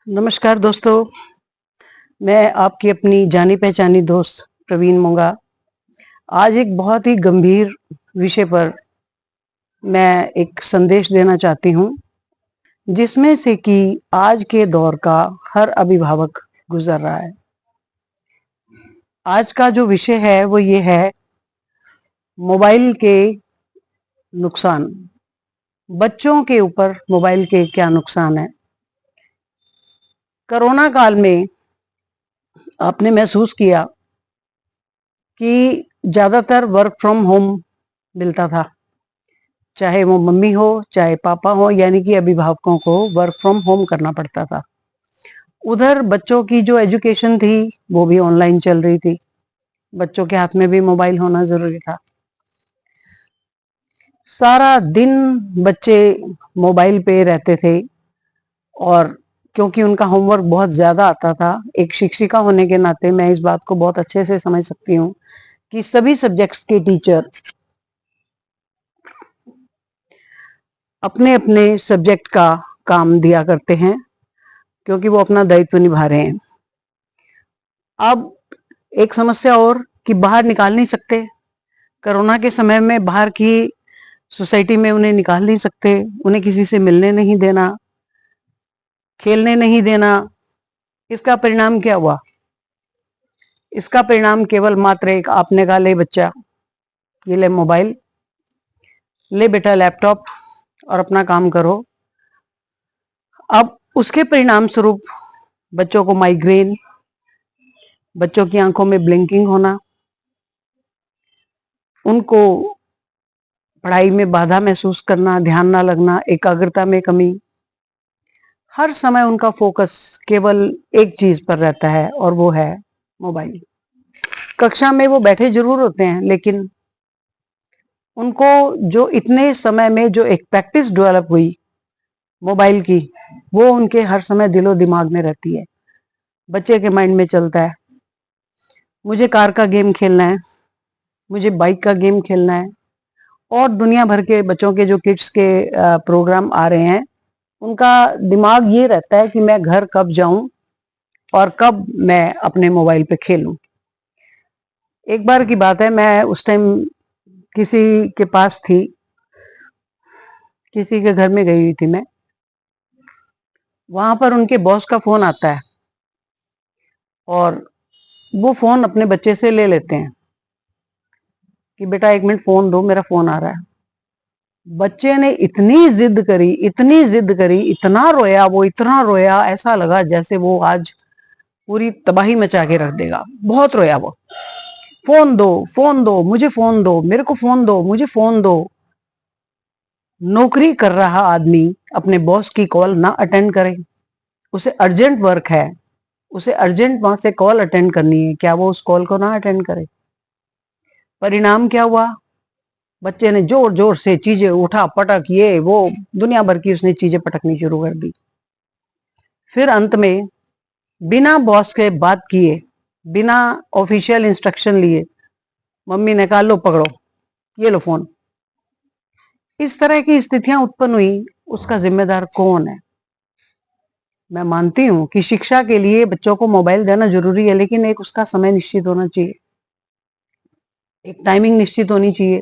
नमस्कार दोस्तों, मैं आपकी अपनी जानी पहचानी दोस्त प्रवीण मोंगा। आज एक बहुत ही गंभीर विषय पर मैं एक संदेश देना चाहती हूँ, जिसमें से कि आज के दौर का हर अभिभावक गुजर रहा है। आज का जो विषय है वो ये है, मोबाइल के नुकसान। बच्चों के ऊपर मोबाइल के क्या नुकसान है। कोरोना काल में आपने महसूस किया कि ज्यादातर वर्क फ्रॉम होम मिलता था, चाहे वो मम्मी हो चाहे पापा हो, यानी कि अभिभावकों को वर्क फ्रॉम होम करना पड़ता था। उधर बच्चों की जो एजुकेशन थी वो भी ऑनलाइन चल रही थी। बच्चों के हाथ में भी मोबाइल होना जरूरी था। सारा दिन बच्चे मोबाइल पे रहते थे, और क्योंकि उनका होमवर्क बहुत ज्यादा आता था, एक शिक्षिका होने के नाते मैं इस बात को बहुत अच्छे से समझ सकती हूँ कि सभी सब्जेक्ट्स के टीचर अपने अपने सब्जेक्ट का काम दिया करते हैं, क्योंकि वो अपना दायित्व निभा रहे हैं। अब एक समस्या और कि बाहर निकाल नहीं सकते। कोरोना के समय में बाहर की सोसाइटी में उन्हें निकाल नहीं सकते, उन्हें किसी से मिलने नहीं देना, खेलने नहीं देना। इसका परिणाम क्या हुआ? इसका परिणाम केवल मात्र एक, आपने कहा ले बच्चा, ये ले मोबाइल, ले बेटा लैपटॉप और अपना काम करो। अब उसके परिणाम स्वरूप बच्चों को माइग्रेन, बच्चों की आंखों में ब्लिंकिंग होना, उनको पढ़ाई में बाधा महसूस करना, ध्यान ना लगना, एकाग्रता में कमी। हर समय उनका फोकस केवल एक चीज पर रहता है और वो है मोबाइल। कक्षा में वो बैठे जरूर होते हैं, लेकिन उनको जो इतने समय में जो एक प्रैक्टिस डेवलप हुई मोबाइल की, वो उनके हर समय दिलो दिमाग में रहती है। बच्चे के माइंड में चलता है, मुझे कार का गेम खेलना है, मुझे बाइक का गेम खेलना है। और दुनिया भर के बच्चों के जो किड्स के प्रोग्राम आ रहे हैं, उनका दिमाग ये रहता है कि मैं घर कब जाऊं और कब मैं अपने मोबाइल पे खेलूं। एक बार की बात है, मैं उस टाइम किसी के पास थी, किसी के घर में गई हुई थी मैं। वहां पर उनके बॉस का फोन आता है और वो फोन अपने बच्चे से ले लेते हैं कि बेटा एक मिनट फोन दो, मेरा फोन आ रहा है। बच्चे ने इतनी जिद करी, इतनी जिद करी, इतना रोया वो, इतना रोया, ऐसा लगा जैसे वो आज पूरी तबाही मचा के रख देगा। बहुत रोया वो, फोन दो, फोन दो, मुझे फोन दो, मेरे को फोन दो, मुझे फोन दो। नौकरी कर रहा आदमी अपने बॉस की कॉल ना अटेंड करे, उसे अर्जेंट वर्क है, उसे अर्जेंट वहां से कॉल अटेंड करनी है, क्या वो उस कॉल को ना अटेंड करे? परिणाम क्या हुआ? बच्चे ने जोर जोर से चीजें उठा पटक, ये वो दुनिया भर की उसने चीजें पटकनी शुरू कर दी। फिर अंत में बिना बॉस के बात किए, बिना ऑफिशियल इंस्ट्रक्शन लिए, मम्मी ने कहा लो पकड़ो, ये लो फोन। इस तरह की स्थितियां उत्पन्न हुई, उसका जिम्मेदार कौन है? मैं मानती हूं कि शिक्षा के लिए बच्चों को मोबाइल देना जरूरी है, लेकिन एक उसका समय निश्चित होना चाहिए, एक टाइमिंग निश्चित होनी चाहिए।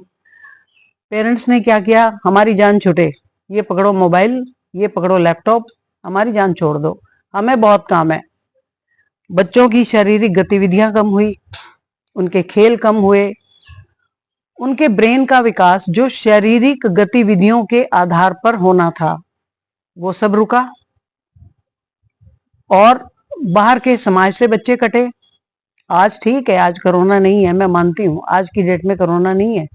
पेरेंट्स ने क्या किया, हमारी जान छूटे, ये पकड़ो मोबाइल, ये पकड़ो लैपटॉप, हमारी जान छोड़ दो, हमें बहुत काम है। बच्चों की शारीरिक गतिविधियां कम हुई, उनके खेल कम हुए, उनके ब्रेन का विकास जो शारीरिक गतिविधियों के आधार पर होना था वो सब रुका। और बाहर के समाज से बच्चे कटे। आज ठीक है, आज कोरोना नहीं है, मैं मानती हूँ आज की डेट में कोरोना नहीं है,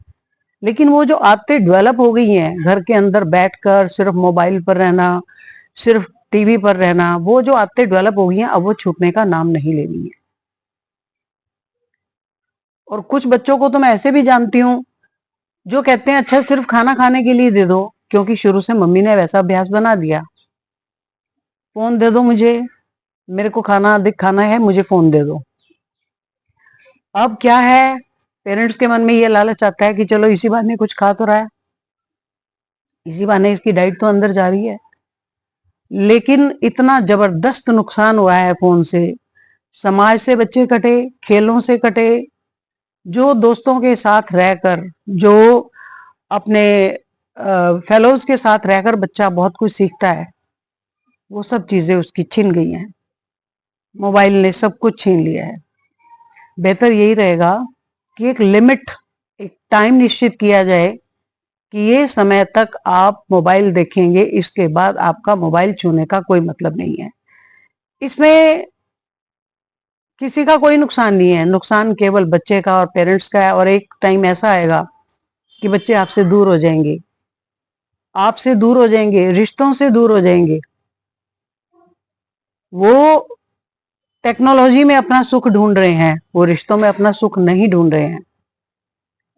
लेकिन वो जो आदतें डेवलप हो गई हैं, घर के अंदर बैठकर सिर्फ मोबाइल पर रहना, सिर्फ टीवी पर रहना, वो जो आदतें डेवलप हो गई हैं, अब वो छूटने का नाम नहीं ले रही है। और कुछ बच्चों को तो मैं ऐसे भी जानती हूँ जो कहते हैं अच्छा सिर्फ खाना खाने के लिए दे दो, क्योंकि शुरू से मम्मी ने वैसा अभ्यास बना दिया, फोन दे दो मुझे, मेरे को खाना अधिक खाना है, मुझे फोन दे दो। अब क्या है, पेरेंट्स के मन में ये लालच आता है कि चलो इसी बहाने कुछ खा तो रहा है, इसी बहाने इसकी डाइट तो अंदर जा रही है। लेकिन इतना जबरदस्त नुकसान हुआ है फोन से। समाज से बच्चे कटे, खेलों से कटे, जो दोस्तों के साथ रहकर, जो अपने फेलोज के साथ रहकर बच्चा बहुत कुछ सीखता है, वो सब चीजें उसकी छिन गई हैं। मोबाइल ने सब कुछ छीन लिया है। बेहतर यही रहेगा कि एक लिमिट, एक टाइम निश्चित किया जाए कि ये समय तक आप मोबाइल देखेंगे, इसके बाद आपका मोबाइल छूने का कोई मतलब नहीं है। इसमें किसी का कोई नुकसान नहीं है, नुकसान केवल बच्चे का और पेरेंट्स का है। और एक टाइम ऐसा आएगा कि बच्चे आपसे दूर हो जाएंगे, आपसे दूर हो जाएंगे, रिश्तों से दूर हो जाएंगे। वो टेक्नोलॉजी में अपना सुख ढूंढ रहे हैं, वो रिश्तों में अपना सुख नहीं ढूंढ रहे हैं।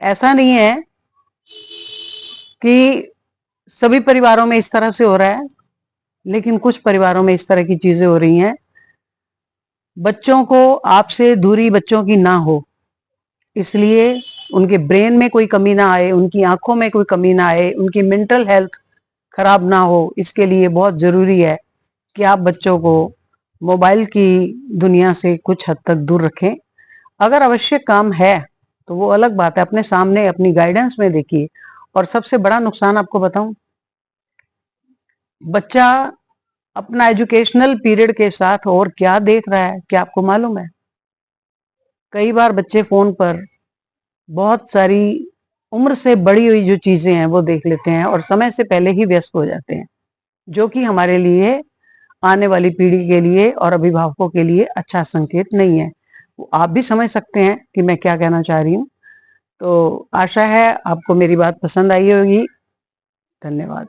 ऐसा नहीं है कि सभी परिवारों में इस तरह से हो रहा है, लेकिन कुछ परिवारों में इस तरह की चीजें हो रही हैं। बच्चों को आपसे दूरी बच्चों की ना हो, इसलिए उनके ब्रेन में कोई कमी ना आए, उनकी आंखों में कोई कमी ना आए, उनकी मेंटल हेल्थ खराब ना हो, इसके लिए बहुत जरूरी है कि आप बच्चों को मोबाइल की दुनिया से कुछ हद तक दूर रखें। अगर आवश्यक काम है तो वो अलग बात है, अपने सामने अपनी गाइडेंस में देखिए। और सबसे बड़ा नुकसान आपको बताऊं, बच्चा अपना एजुकेशनल पीरियड के साथ और क्या देख रहा है, क्या आपको मालूम है? कई बार बच्चे फोन पर बहुत सारी उम्र से बड़ी हुई जो चीजें हैं वो देख लेते हैं और समय से पहले ही व्यस्त हो जाते हैं, जो कि हमारे लिए, आने वाली पीढ़ी के लिए और अभिभावकों के लिए अच्छा संकेत नहीं है। आप भी समझ सकते हैं कि मैं क्या कहना चाह रही हूँ। तो आशा है आपको मेरी बात पसंद आई होगी। धन्यवाद।